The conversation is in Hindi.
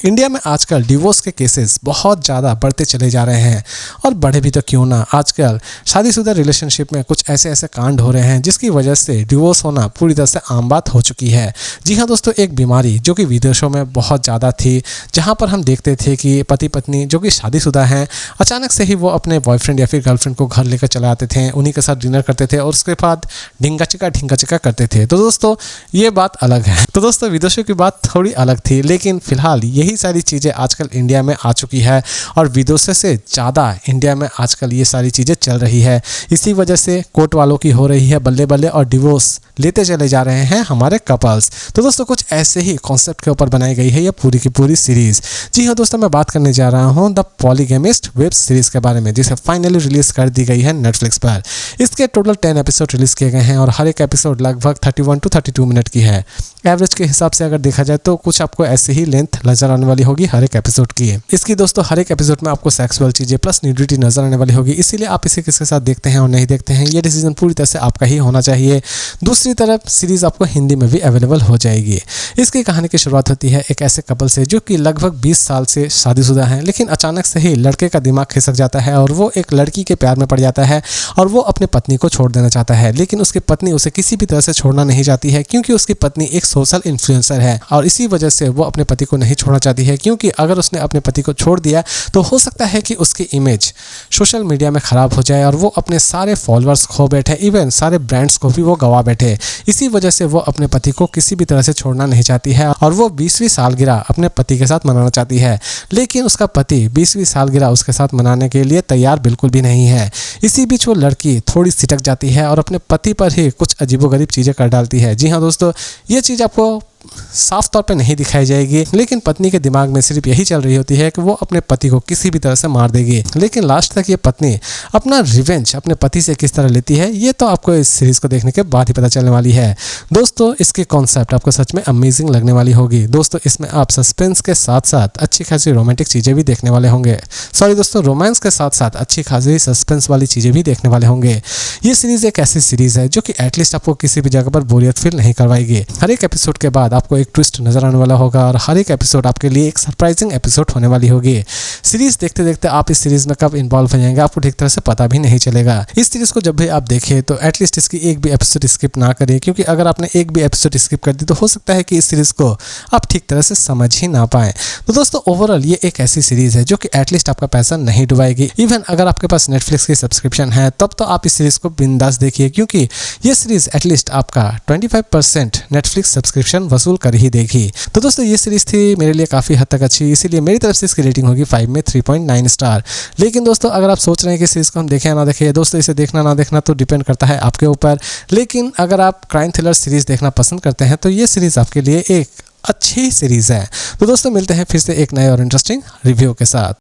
इंडिया में आजकल डिवोर्स के केसेस बहुत ज़्यादा बढ़ते चले जा रहे हैं और बढ़े भी तो क्यों ना। आजकल शादीशुदा रिलेशनशिप में कुछ ऐसे कांड हो रहे हैं जिसकी वजह से डिवोर्स होना पूरी तरह से आम बात हो चुकी है। जी हाँ दोस्तों, एक बीमारी जो कि विदेशों में बहुत ज़्यादा थी, जहाँ पर हम देखते थे कि पति पत्नी जो कि शादीशुदा हैं अचानक से ही वो अपने बॉयफ्रेंड या फिर गर्लफ्रेंड को घर लेकर चले आते थे, उन्हीं के साथ डिनर करते थे और उसके बाद ढिंगा चिका करते थे। तो दोस्तों ये बात अलग है। तो दोस्तों विदेशों की बात थोड़ी अलग थी, लेकिन फिलहाल यही सारी चीज़ें आजकल इंडिया में आ चुकी है और विदेशों से ज़्यादा इंडिया में आजकल ये सारी चीज़ें चल रही है। इसी वजह से कोर्ट वालों की हो रही है बल्ले बल्ले और डिवोर्स लेते चले जा रहे हैं हमारे कपल्स। तो दोस्तों कुछ ऐसे ही कॉन्सेप्ट के ऊपर बनाई गई है ये पूरी की पूरी सीरीज़। जी हाँ दोस्तों, मैं बात करने जा रहा हूँ द पॉलीगैमिस्ट वेब सीरीज़ के बारे में, जिसे फाइनली रिलीज़ कर दी गई है नेटफ्लिक्स पर। इसके टोटल 10 एपिसोड रिलीज़ किए गए हैं और हर एक एपिसोड लगभग 31 to 32 मिनट की है। एवरेज के हिसाब से अगर देखा जाए तो कुछ आपको ऐसे ही लेंथ नजर आने वाली होगी हर एक एपिसोड की। इसकी दोस्तों हर एक एपिसोड में आपको सेक्सुअल चीज़ें प्लस न्यूडिटी नजर आने वाली होगी, इसीलिए आप इसे किसके साथ देखते हैं और नहीं देखते हैं ये डिसीजन पूरी तरह से आपका ही होना चाहिए। दूसरी तरफ सीरीज़ आपको हिंदी में भी अवेलेबल हो जाएगी। इसकी कहानी की शुरुआत होती है एक ऐसे कपल से जो कि लगभग 20 साल से शादीशुदा हैं, लेकिन अचानक से ही लड़के का दिमाग खिसक जाता है और वो एक लड़की के प्यार में पड़ जाता है और वो अपनी पत्नी को छोड़ देना चाहता है। लेकिन उसकी पत्नी उसे किसी भी तरह से छोड़ना नहीं चाहती है, क्योंकि उसकी पत्नी एक सोशल इन्फ्लुएंसर है और इसी वजह से वो अपने पति को नहीं छोड़ना चाहती है, क्योंकि अगर उसने अपने पति को छोड़ दिया तो हो सकता है कि उसकी इमेज सोशल मीडिया में खराब हो जाए और वो अपने सारे फॉलोअर्स खो बैठे, इवन सारे ब्रांड्स को भी वो गवा बैठे। इसी वजह से वो अपने पति को किसी भी तरह से छोड़ना नहीं चाहती है और वो 20वीं सालगिरह अपने पति के साथ मनाना चाहती है, लेकिन उसका पति 20वीं सालगिरह उसके साथ मनाने के लिए तैयार बिल्कुल भी नहीं है। इसी बीच वो लड़की थोड़ी सिटक जाती है और अपने पति पर ही कुछ अजीबोगरीब चीज़ें कर डालती है। जी हाँ दोस्तों, ये चीज़ आपको साफ तौर पे नहीं दिखाई जाएगी, लेकिन पत्नी के दिमाग में सिर्फ यही चल रही होती है कि वो अपने पति को किसी भी तरह से मार देगी। लेकिन लास्ट तक ये पत्नी अपना रिवेंज अपने पति से किस तरह लेती है ये तो आपको इस सीरीज को देखने के बाद ही पता चलने वाली है। दोस्तों इसकी कॉन्सेप्ट आपको सच में अमेजिंग लगने वाली होगी। दोस्तों इसमें आप सस्पेंस के साथ साथ अच्छी खासी रोमांटिक चीज़ें भी देखने वाले होंगे। सॉरी दोस्तों, रोमांस के साथ साथ अच्छी खासी सस्पेंस वाली चीज़ें भी देखने वाले होंगे। ये सीरीज़ एक ऐसी सीरीज़ है जो कि एटलीस्ट आपको किसी भी जगह पर बोरियत फील नहीं करवाएगी। हर एक एपिसोड के बाद आपको एक ट्विस्ट नजर आने वाला होगा और हर एक एपिसोड आपके लिए एक सरप्राइजिंग एपिसोड होने वाली होगी। सीरीज देखते देखते आप इस सीरीज में कब इन्वॉल्व हो जाएंगे आपको ठीक तरह से पता भी नहीं चलेगा। इस सीरीज को जब भी आप देखें तो एटलीस्ट इसकी एक भी एपिसोड स्किप ना करें, क्योंकि अगर आपने एक भी एपिसोड स्किप कर दी तो हो सकता है कि इस सीरीज को आप ठीक तरह से समझ ही ना पाएं। तो दोस्तों ओवरऑल ये एक ऐसी सीरीज है जो कि एटलीस्ट आपका पैसा नहीं डुबाएगी। इवन अगर आपके पास नेटफ्लिक्स की सब्सक्रिप्शन है तब तो आप इस सीरीज को बिंदास देखिए, क्योंकि ये सीरीज एटलीस्ट आपका 25% नेटफ्लिक्स सब्सक्रिप्शन वसूल कर ही देगी। तो दोस्तों ये सीरीज थी मेरे लिए काफ़ी हद तक अच्छी, इसीलिए मेरी तरफ से इसकी रेटिंग होगी 5 में 3.9 स्टार। लेकिन दोस्तों अगर आप सोच रहे हैं कि सीरीज को हम देखें या ना देखें, दोस्तों इसे देखना ना देखना तो डिपेंड करता है आपके ऊपर। लेकिन अगर आप क्राइम थ्रिलर सीरीज देखना पसंद करते हैं तो ये सीरीज आपके लिए एक अच्छी सीरीज है। तो दोस्तों मिलते हैं फिर से एक नए और इंटरेस्टिंग रिव्यू के साथ।